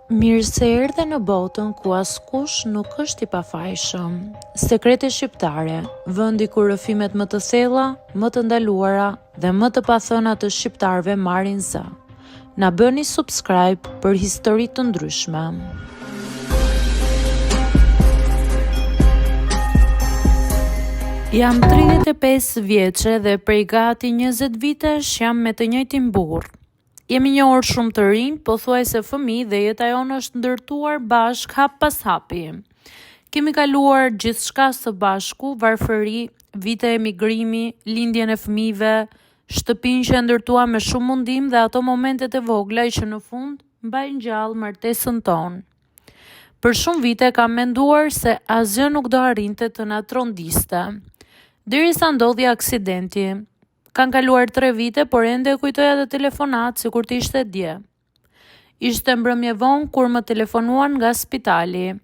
Mirë se erdhe në botën ku askush nuk është i pafajshëm. Sekrete shqiptare, vendi ku rrëfimet më të thella, më të ndaluara dhe më të pathëna të shqiptarëve marrin zë. Na bëni subscribe për histori të ndryshme. Jam 35 vjeçe dhe prej gati 20 vitesh jam me të njëjtin burr. Jemi njohur shumë të rinj, pothuajse fëmijë dhe jeta jonë është ndërtuar bashk hap pas hapi. Kemi kaluar gjithçka së bashku, varfëri, vite emigrimi, lindjen e fëmijëve, shtëpinë që e ndërtuam me shumë mundim dhe ato momentet e vogla që në fund mbajnë gjallë martesën tonë. Për shumë vite kam menduar se asgjë nuk do arrinte të na trondiste. Derisa ndodhi aksidenti. Kanë kaluar 3 vite, por ende kujtoja të telefonat sikur të ishte dje. Ishte mbrëmje vonë kur më telefonuan nga spitali.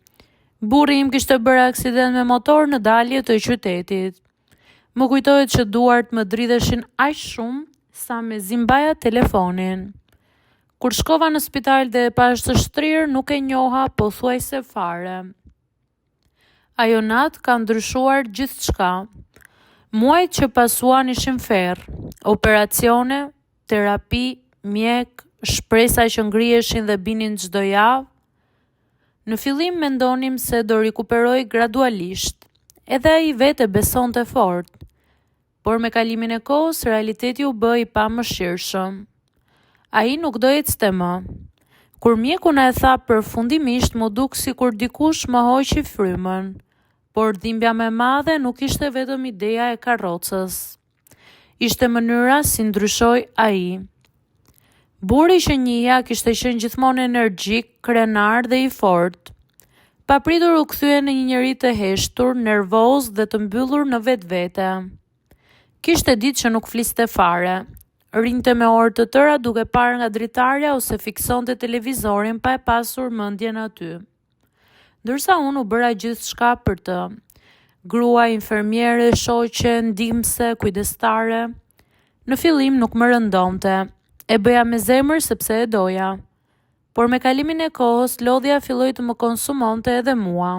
Burri im kishte bërë aksident me motor në dalje të qytetit. Më kujtohet që duart më dridheshin aq shumë sa mezi mbaja telefonin. Kur shkova në spital dhe e pash të shtrirë, nuk e njoha pothuajse fare. Ajo natë ka ndryshuar gjithçka. Muajt që pasuan ishin ferr, operacione, terapi, mjek, shpresa që ngriheshin dhe binin çdo javë. Në fillim mendonim se do rikuperoj gradualisht, edhe ai vetë besonte fort. Por me kalimin e kohës, realiteti u bë i pamëshirshëm. Ai nuk do ecte më. Kur mjeku na e tha përfundimisht, më duk sikur dikush më hoqi frymën. Por dhimbja më e madhe nuk ishte vetëm ideja e karrocës. Ishte mënyra si ndryshoi ai. Burri që njihja kishte qenë gjithmonë energjik, krenar dhe i fortë. Papritur u kthye në një njerëz të heshtur, nervoz dhe të mbyllur në vetvete. Kishte ditë që nuk fliste fare. Rinte me orë të tëra duke parë nga dritarja ose fiksonte televizorin pa e pasur mendjen aty. Ndërsa unë u bëra gjithçka për të. Grua, infermiere, shoqe, ndihmëse, kujdestare. Në fillim nuk më rëndonte. E bëja me zemër sepse e doja. Por me kalimin e kohës, lodhja filloi të më konsumonte edhe mua.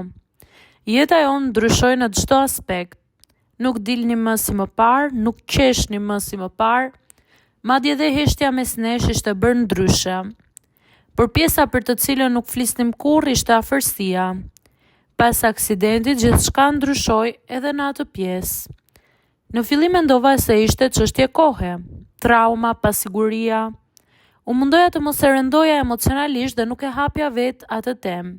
Jeta jonë ndryshoi në çdo aspekt. Nuk dilnim më si më parë, nuk qeshnim më si më parë, madje edhe heshtja mes nesh ishte bërë ndryshe. Por pjesa për të cilën nuk flisnim kurrë ishte afërsia. Pas aksidentit gjithçka ndryshoi edhe në atë pjesë. Në fillim mendova se ishte çështje kohe, trauma, pasiguria. U mundoja të mos e rëndoja emocionalisht dhe nuk e hapja vetë atë temë.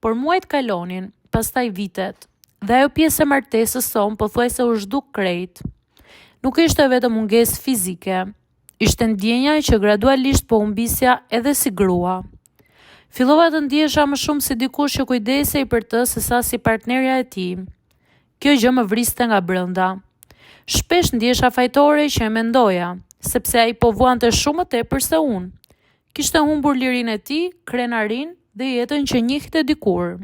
Por muajt kalonin, pastaj vitet, dhe ajo pjesë e martesës sonë pothuajse u zhduk krejt. Nuk ishte vetëm mungesë fizike. Ishte ndjenja që gradualisht po humbisja edhe si grua. Fillova të ndjesha më shumë si dikush që kujdesej për të sesa si partnerja e tij. Kjo gjë më vriste nga brenda. Shpesh ndjesha fajtore që e mendoja, sepse ai po vuante shumë më tepër se unë. Kishte humbur lirinë e tij, krenarin dhe jetën që njihte dikur.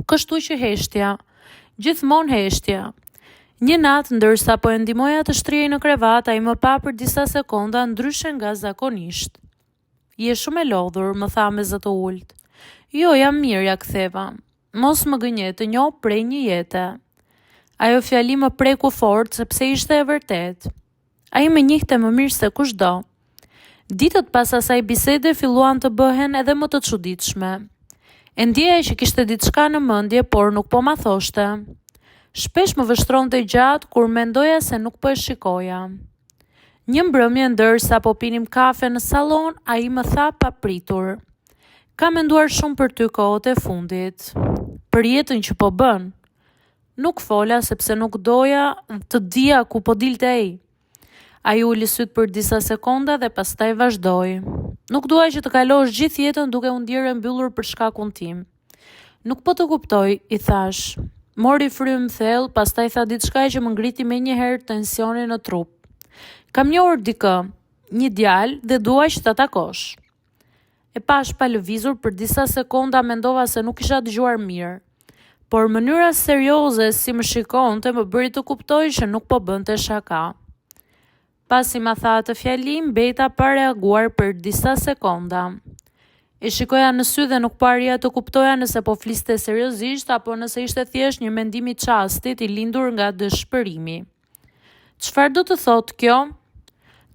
Kështu që heshtja, gjithmonë heshtja. Një natë, ndërsa po e ndihmoja të shtrihej në krevat, ai më pa për disa sekonda ndryshe nga zakonisht. Je shumë e lodhur, më tha me zë të ulët. Jo, jam mirë, ja ktheva. Mos më gënje, të njoh prej një jete. Ajo fjali më preku fort sepse ishte e vërtet. Ai më njihte më mirë se kushdo. Ditët pas asaj bisede filluan të bëhen edhe më të çuditshme. E ndjeja që kishte diçka në mendje, por nuk po ma thoshte. Shpesh më vështronte gjatë kur mendoja se nuk po e shikoja. Një mbrëmje ndërsa po pinim kafe në sallon, ai më tha papritur. Ka menduar shumë për ty kohët e fundit. Për jetën që po bën. Nuk fola sepse nuk doja të dija ku po dilte ai. Ai uli syt për disa sekonda dhe pastaj vazhdoi. Nuk dua që të kalosh gjithë jetën duke u ndjerë mbyllur për shkakun tim. Nuk po të kuptoj, i thash. Mori frymë thellë, pastaj tha diçka që më ngriti menjëherë tensionin në trup. Kam njohur dikë, një djalë dhe dua që ta takosh. E pash pa lëvizur për disa sekonda mendova se nuk isha dëgjuar mirë. Por mënyra serioze si më shikonte më bëri të kuptoj që nuk po bënte shaka. Pasi ma tha atë fjali, mbeta pa reaguar për disa sekonda. E shikoja në sy dhe nuk paria të kuptoja nëse po fliste seriozisht apo nëse ishte thjesht një mendim i çastit i lindur nga dëshpërimi. Çfarë do të thotë kjo?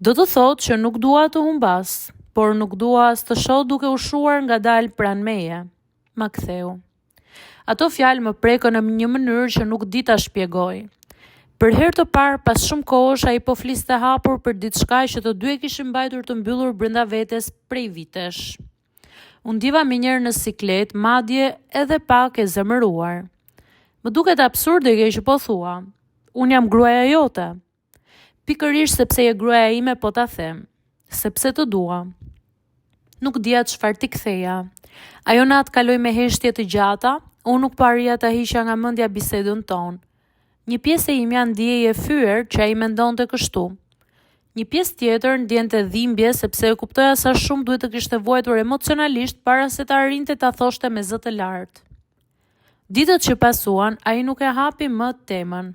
Do të thotë që nuk dua të humbas, por nuk dua as të shoh duke u shuar ngadalë pranë meje. Ma ktheu. Ato fjalë më prekën në një mënyrë që nuk di ta shpjegoj. Për herë të parë pas shumë kohësh ai po fliste hapur për diçka që të dy e kishin mbajtur të mbyllur brenda vetes prej vitesh. Unë ndiva me njërë në siklet, madje edhe pak e zemëruar. Më duket absurde kjo që po thua. Unë jam gruaja jote. Pikërisht sepse je gruaja ime po ta them. Sepse të dua. Nuk dija çfarë t'i ktheja. Ajo natë kaloi me heshtje të gjata, unë nuk paria ta hiqja nga mendja bisedën tonë. Një pjesë e imja ndjej e fyer që ai mendonte kështu. Një pjesë tjetër ndjente dhimbje sepse e kuptoja sa shumë duhet të kishte vuajtur emocionalisht para se të arrinte ta thoshte me zë të lartë. Ditët që pasuan, ai nuk e hapi më temën,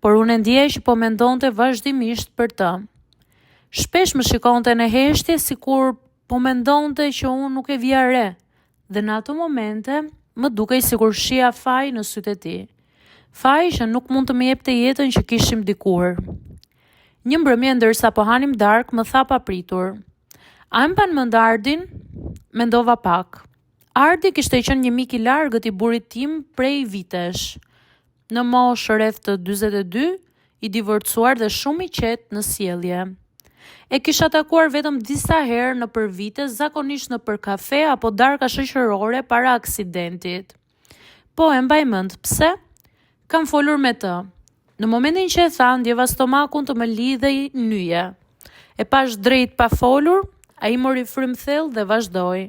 por unë ndjej që po mendonte vazhdimisht për të. Shpesh më shikonte në heshtje sikur po mendonte që unë nuk e vija re, dhe në ato momente më dukej sikur shija faj në sytë e tij. Faj që nuk mund të më jepte jetën që kishim dikur. Një mbrëmje ndërsa po hanim darkë më tha papritur. A më pan mend Ardin? Mendova pak. Ardi kishte qenë një mik i largët i burrit tim prej vitesh. Në moshë rreth të 42, i divorcuar dhe shumë i qetë në sjellje. E kisha takuar vetëm disa herë në për vite, zakonisht në për kafe apo darka shoqërore para aksidentit. Po e mbaj mend, pse? Kam folur me të. Në momentin që e tha, ndjeva stomakun të më lidhej nyje. E pash drejt pa folur, ai mori frym thellë dhe vazhdoi.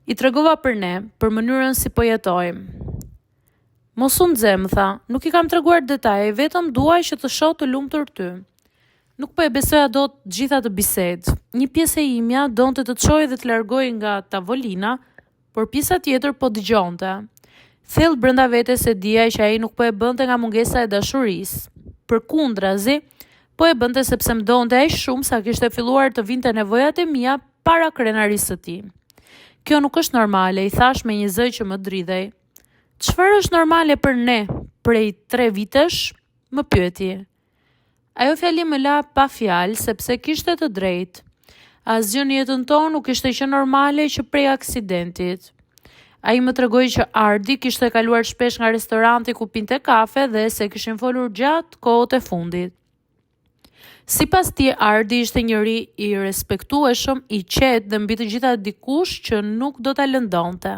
I tregova për ne, për mënyrën si po jetojmë. Mos u nxe, më tha, nuk i kam treguar detaje, vetëm duaj që të shoh të lumtur ty. Nuk po e besoja dot gjitha të bisedë. Një pjesë e imja donte të çojë dhe të largoj nga tavolina, por pjesa tjetër po dëgjonte. Thellë brenda vetes e dija që ai nuk po e bënte nga mungesa e dashurisë. Përkundrazi, po e bënte sepse më donte aq shumë sa kishte filluar të vinte nevojat e mia para krenarisë së tij. Kjo nuk është normale, i thash me një zë që më dridhej. Çfarë është normale për ne prej 3 vitesh? Më pyeti. Ajo fjali më la pa fjalë sepse kishte të drejtë. Asgjë në jetën tonë nuk ishte që normale që prej aksidentit. Ai më tregoi që Ardi kishte kaluar shpesh nga restoranti ku pinte kafe dhe se kishin folur gjatë kohët e fundit. Sipas tij, Ardi ishte njëri i respektueshëm, i qetë dhe mbi të gjitha dikush që nuk do ta lëndonte.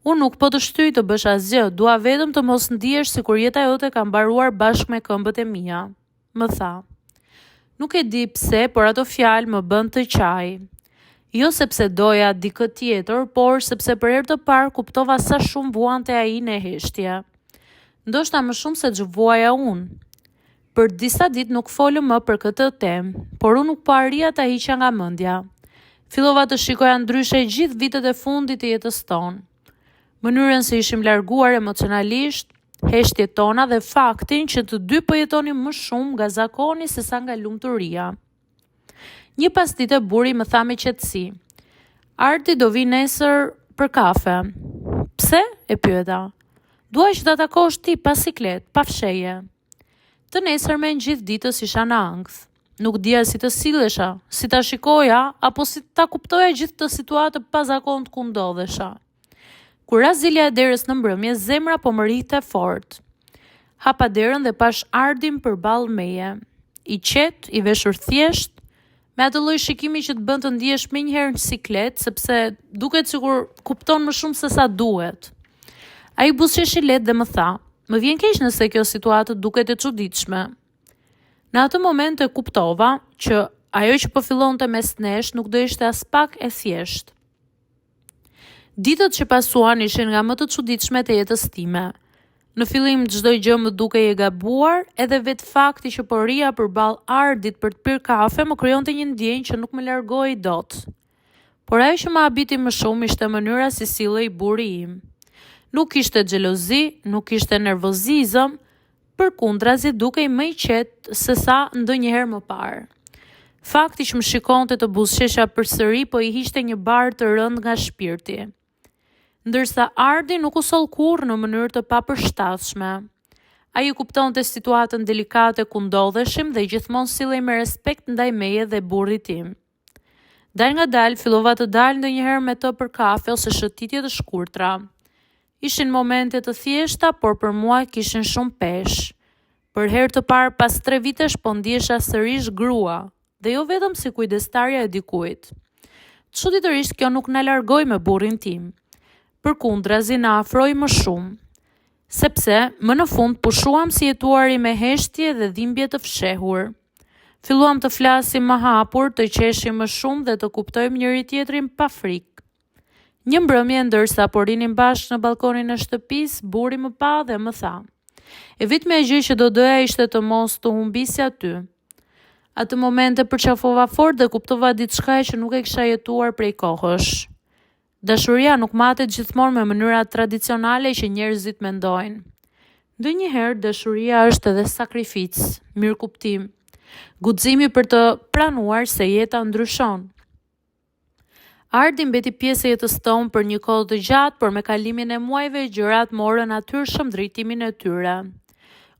Unë nuk po të shtyj të bësh asgjë, dua vetëm të mos ndihesh sikur jeta jote ka mbaruar bashkë me këmbët e mia, më tha. Nuk e di pse, por ato fjalë më bën të qaj. Jo sepse doja dikë tjetër, por sepse për herë të parë kuptova sa shumë vuante ai në heshtje. Ndoshta më shumë se ç'vuaja unë. Për disa ditë nuk folëm më për këtë temë, por unë nuk po arria ta hiqja nga mendja. Fillova të shikoja ndryshe gjithë vitet e fundit të jetës tonë. Mënyrën se ishim larguar emocionalisht, heshtjet tona dhe faktin që të dy po jetonim më shumë nga zakoni se sa nga lumturia. Një pasdite buri më tha me qetësi. Ardi do vi nesër për kafe. Pse? E pyeta. Dua që ta takosh ti pa siklet, pa fshehje. Të nesërmen gjithë ditës isha në ankth. Nuk dija si të sillesha, si ta shikoja apo si ta kuptoja gjithë të situatë pa zakon ku ndodhesha. Kur ra zilja e derës në mbrëmje, zemra po më rrihte fort. Hapa derën dhe pash Ardin përballë meje. I qetë, i veshur thjesht, me atë lloj shikimi që të bën të ndihesh menjëherë në siklet, sepse duket sikur kupton më shumë se sa duhet. Ai buzëqeshi lehtë dhe më tha, më vjen keq nëse kjo situatë duket e çuditshme. Në atë moment e kuptova që ajo që po fillonte mes nesh nuk do ishte as pak e thjeshtë. Ditët që pasuan ishin nga më të çuditshmet e jetës time. Në fillim çdo gjë më dukej e gabuar, edhe vetë fakti që po rria përballë Ardit për të pirë kafe më krijonte një ndjenjë që nuk më largoi dot. Por ajo që më habiti më shumë ishte mënyra si sillej buri im. Nuk ishte xhelozi, nuk ishte nervozizëm, përkundrazi dukej më i qetë se sa ndonjëherë më parë. Fakti që më shikonte të buzëqesha përsëri, po i hiqte një barë të rënd nga shpirti. Ndërsa Ardi nuk u soll kurrë në mënyrë të papërshtatshme. Ai kuptonte situatën delikate ku ndodheshim dhe gjithmonë sillej me respekt ndaj meje dhe burrit tim. Dal nga dal fillova të dal ndonjëherë me të për kafe ose shëtitje të shkurtra. Ishin momente të thjeshta, por për mua kishin shumë peshë. Për herë të parë pas 3 vitesh po ndihesha sërish grua, dhe jo vetëm si kujdestarja e dikujt. Çuditërisht kjo nuk na largoi me burrin tim. Përkundrazi na afroi më shumë, sepse më në fund pushuam si jetuari me heshtje dhe dhimbje të fshehur. Filluam të flasim më hapur, të qeshim më shumë dhe të kuptojmë njëri tjetrin pa frikë. Një mbrëmje ndërsa po rinim bashkë në balkonin e shtëpisë, burri më pa dhe më tha: "E vetmja gjë që do doja ishte të mos të humbisja ty." Atë momente përqafova fort dhe kuptova diçka që nuk e kisha jetuar prej kohësh. Dashuria nuk matet gjithmonë me mënyrat tradicionale që njerëzit mendojnë. Ndonjëherë dashuria është edhe sakrificë, mirëkuptim, guximi për të pranuar se jeta ndryshon. Ardi mbeti pjesë e jetës tonë për një kohë të gjatë, por me kalimin e muajve gjërat morën natyrshëm drejtimin e tyre.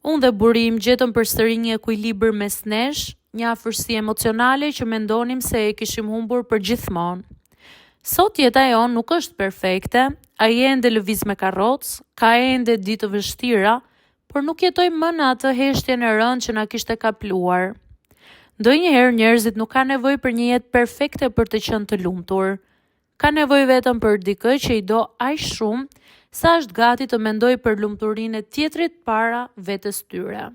Unë dhe burri im gjetëm përsëri një ekuilibër mes nesh, një afërsi emocionale që mendonim se e kishim humbur përgjithmonë. Sot jeta jonë nuk është perfekte, ai ende lëviz me karrocë, ka ende ditë të vështira, por nuk jetojmë më në atë heshtjen e rëndë që na kishte kapluar. Ndonjëherë njerëzit nuk kanë nevojë për një jetë perfekte për të qenë të lumtur. Ka nevojë vetëm për dikë që i do aq shumë sa është gati të mendojë për lumturinë e tjetrit para vetes tyre.